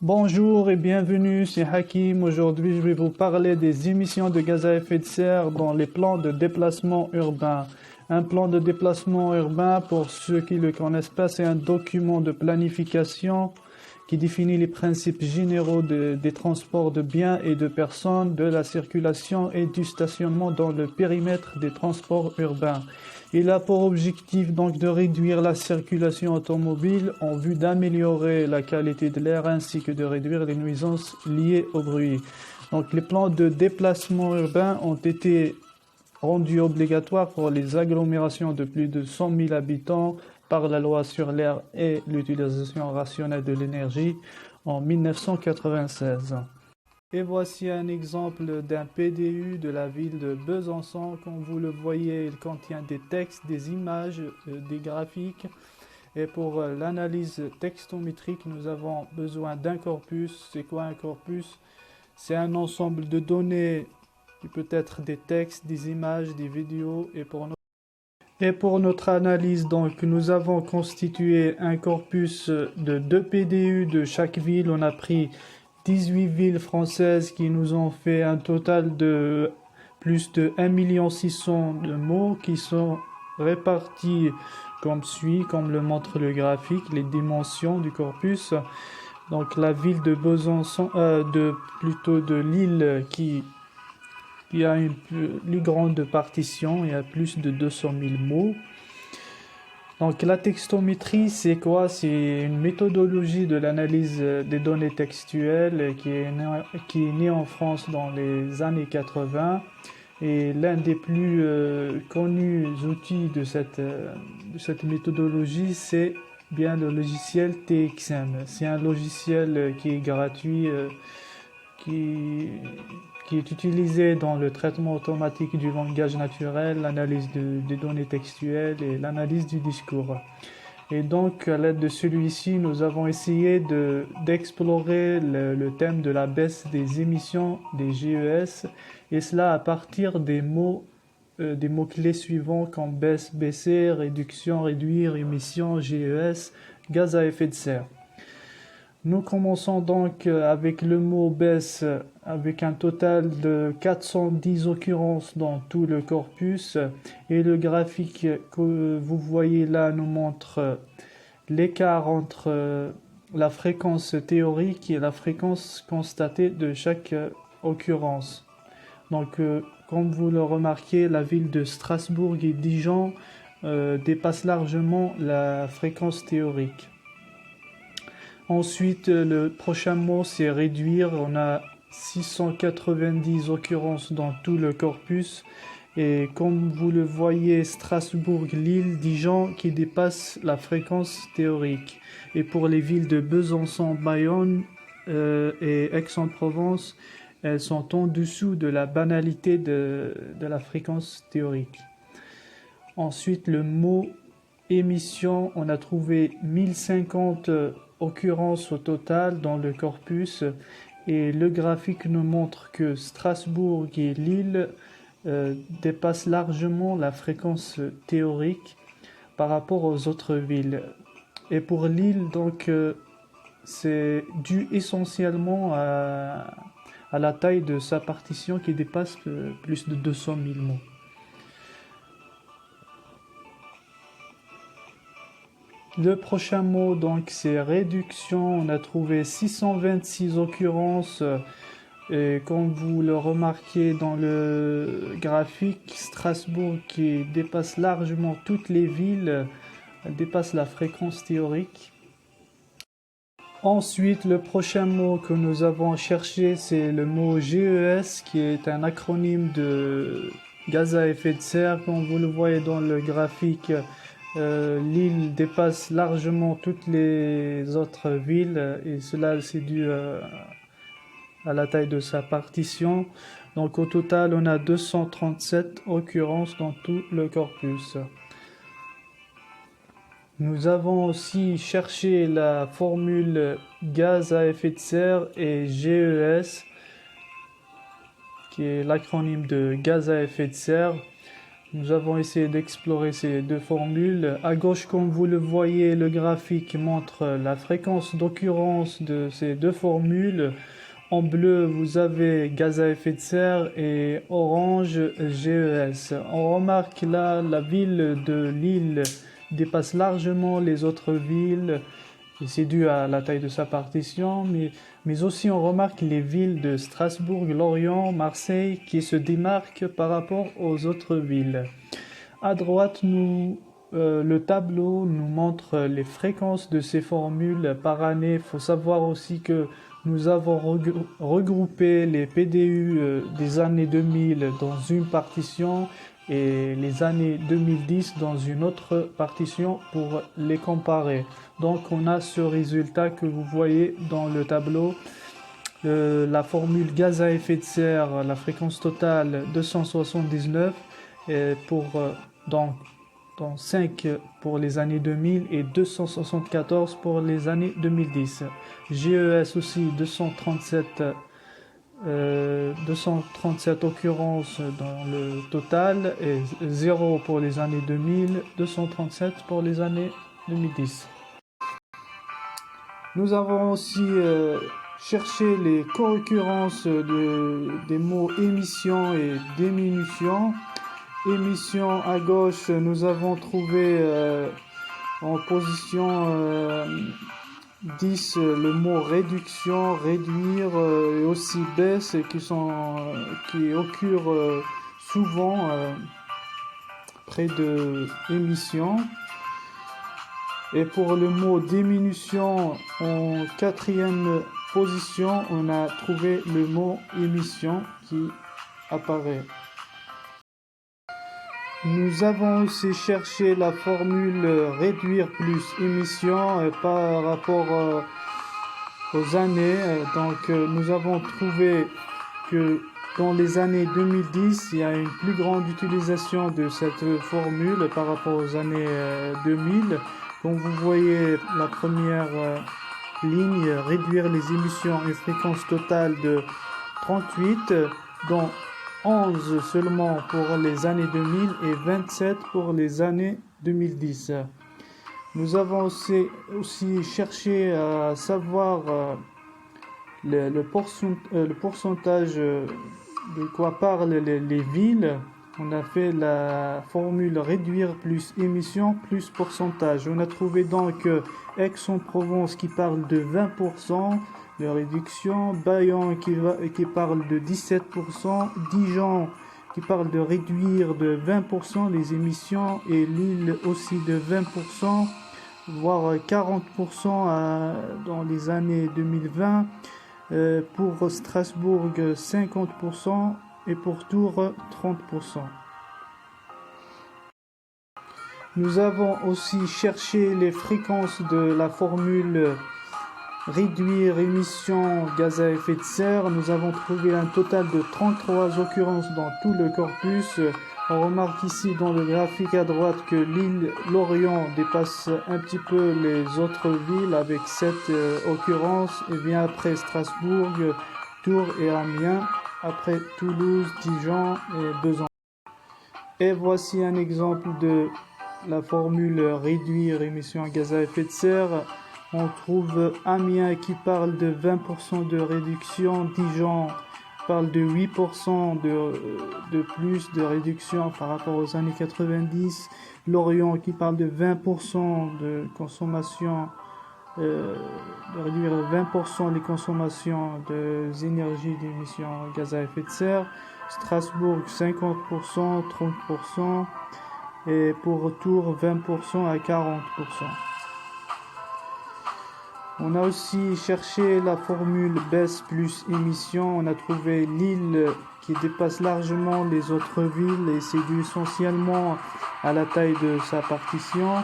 Bonjour et bienvenue, c'est Hakim. Aujourd'hui, je vais vous parler des émissions de gaz à effet de serre dans les plans de déplacement urbain. Un plan de déplacement urbain, pour ceux qui ne le connaissent pas, c'est un document de planification qui définit les principes généraux des transports de biens et de personnes, de la circulation et du stationnement dans le périmètre des transports urbains. Il a pour objectif donc de réduire la circulation automobile en vue d'améliorer la qualité de l'air ainsi que de réduire les nuisances liées au bruit. Donc les plans de déplacement urbain ont été rendus obligatoires pour les agglomérations de plus de 100 000 habitants par la loi sur l'air et l'utilisation rationnelle de l'énergie en 1996. Et voici un exemple d'un PDU de la ville de Besançon. Comme vous le voyez, il contient des textes, des images, des graphiques. Et pour l'analyse textométrique, nous avons besoin d'un corpus. C'est quoi un corpus? C'est un ensemble de données qui peut être des textes, des images, des vidéos. Et pour notre analyse, donc, nous avons constitué un corpus de 2 PDU de chaque ville. On a pris 18 villes françaises qui nous ont fait un total de plus de 1 600 000 de mots qui sont répartis comme suit, comme le montre le graphique, les dimensions du corpus. Donc la ville de Besançon, plutôt de Lille qui a une plus grande partition, il y a plus de 200 000 mots. Donc la textométrie, c'est quoi? C'est une méthodologie de l'analyse des données textuelles qui est née en France dans les années 80. Et l'un des plus connus outils de cette méthodologie, c'est bien le logiciel TXM. C'est un logiciel qui est gratuit, qui, qui est utilisé dans le traitement automatique du langage naturel, l'analyse des données textuelles et l'analyse du discours. Et donc, à l'aide de celui-ci, nous avons essayé d'explorer le thème de la baisse des émissions des GES, et cela à partir des mots-clés suivants comme baisse, baisser, réduction, réduire, émissions, GES, gaz à effet de serre. Nous commençons donc avec le mot baisse, avec un total de 410 occurrences dans tout le corpus. Et le graphique que vous voyez là nous montre l'écart entre la fréquence théorique et la fréquence constatée de chaque occurrence. Donc, comme vous le remarquez, la ville de Strasbourg et Dijon dépassent largement la fréquence théorique. Ensuite, le prochain mot, c'est réduire. On a 690 occurrences dans tout le corpus. Et comme vous le voyez, Strasbourg, Lille, Dijon qui dépassent la fréquence théorique. Et pour les villes de Besançon, Bayonne et Aix-en-Provence, elles sont en dessous de la banalité de la fréquence théorique. Ensuite, le mot émission, on a trouvé 1050 occurrences au total dans le corpus et le graphique nous montre que Strasbourg et Lille dépassent largement la fréquence théorique par rapport aux autres villes. Et pour Lille, donc, c'est dû essentiellement à la taille de sa partition qui dépasse plus de 200 000 mots. Le prochain mot, donc, c'est réduction. On a trouvé 626 occurrences. Et comme vous le remarquez dans le graphique, Strasbourg qui dépasse largement toutes les villes, dépasse la fréquence théorique. Ensuite, le prochain mot que nous avons cherché, c'est le mot GES, qui est un acronyme de gaz à effet de serre. Comme vous le voyez dans le graphique, Lille dépasse largement toutes les autres villes et cela c'est dû à la taille de sa partition. Donc au total, on a 237 occurrences dans tout le corpus. Nous avons aussi cherché la formule gaz à effet de serre et GES, qui est l'acronyme de gaz à effet de serre. Nous avons essayé d'explorer ces deux formules. À gauche, comme vous le voyez, le graphique montre la fréquence d'occurrence de ces deux formules. En bleu, vous avez gaz à effet de serre et orange GES. On remarque là la ville de Lille dépasse largement les autres villes. Et c'est dû à la taille de sa partition, mais aussi on remarque les villes de Strasbourg, Lorient, Marseille qui se démarquent par rapport aux autres villes. À droite, le tableau nous montre les fréquences de ces formules par année. Il faut savoir aussi que nous avons regroupé les PDU des années 2000 dans une partition et les années 2010 dans une autre partition pour les comparer. Donc on a ce résultat que vous voyez dans le tableau. La formule gaz à effet de serre, la fréquence totale 279 et dans 5 pour les années 2000 et 274 pour les années 2010. GES aussi 237 occurrences dans le total et 0 pour les années 2000, 237 pour les années 2010. Nous avons aussi cherché les co-occurrences des mots émission et diminution. Émission à gauche, nous avons trouvé en position 10 le mot réduction, réduire et aussi baisse qui occurrent souvent près de émission. Et pour le mot diminution, en quatrième position, on a trouvé le mot émission qui apparaît. Nous avons aussi cherché la formule réduire plus émission par rapport aux années. Donc nous avons trouvé que dans les années 2010, il y a une plus grande utilisation de cette formule par rapport aux années 2000. Comme vous voyez, la première ligne, réduire les émissions à une fréquence totale de 38, dont 11 seulement pour les années 2000 et 27 pour les années 2010. Nous avons aussi cherché à savoir le pourcentage de quoi parlent les villes. On a fait la formule réduire plus émission plus pourcentage. On a trouvé donc Aix-en-Provence qui parle de 20% de réduction, Bayonne qui parle de 17%, Dijon qui parle de réduire de 20% les émissions et Lille aussi de 20%, voire 40% dans les années 2020. Pour Strasbourg 50% et pour Tours 30%. Nous avons aussi cherché les fréquences de la formule réduire émissions gaz à effet de serre. Nous avons trouvé un total de 33 occurrences dans tout le corpus. On remarque ici dans le graphique à droite que l'île Lorient dépasse un petit peu les autres villes avec 7 occurrences et vient après Strasbourg, Tours et Amiens, après Toulouse, Dijon et Besançon. Et voici un exemple de la formule réduire émissions gaz à effet de serre. On trouve Amiens qui parle de 20% de réduction, Dijon parle de 8% de plus de réduction par rapport aux années 90, Lorient qui parle de 20% de consommation, de réduire 20% les consommations d'énergie d'émissions gaz à effet de serre, Strasbourg 50%, 30% et pour Tours 20% à 40%. On a aussi cherché la formule baisse plus émission. On a trouvé Lille qui dépasse largement les autres villes et c'est dû essentiellement à la taille de sa partition.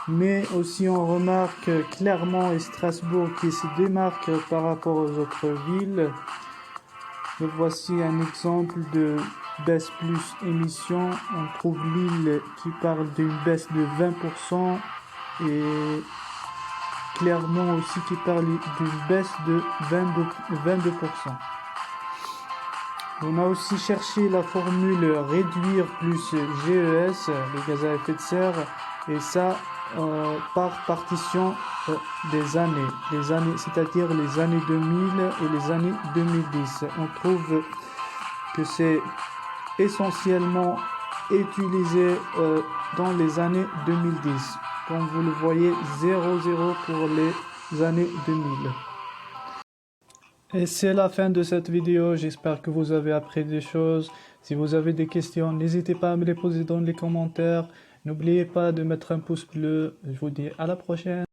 Mais aussi on remarque Clermont et Strasbourg qui se démarquent par rapport aux autres villes. Et voici un exemple de baisse plus émission. On trouve Lille qui parle d'une baisse de 20% et Clermont aussi qui parle d'une baisse de 22%. On a aussi cherché la formule réduire plus GES, les gaz à effet de serre, et ça par partition des années, c'est-à-dire les années 2000 et les années 2010. On trouve que c'est essentiellement utilisé dans les années 2010. Comme vous le voyez, 0,0 pour les années 2000. Et c'est la fin de cette vidéo. J'espère que vous avez appris des choses. Si vous avez des questions, n'hésitez pas à me les poser dans les commentaires. N'oubliez pas de mettre un pouce bleu. Je vous dis à la prochaine.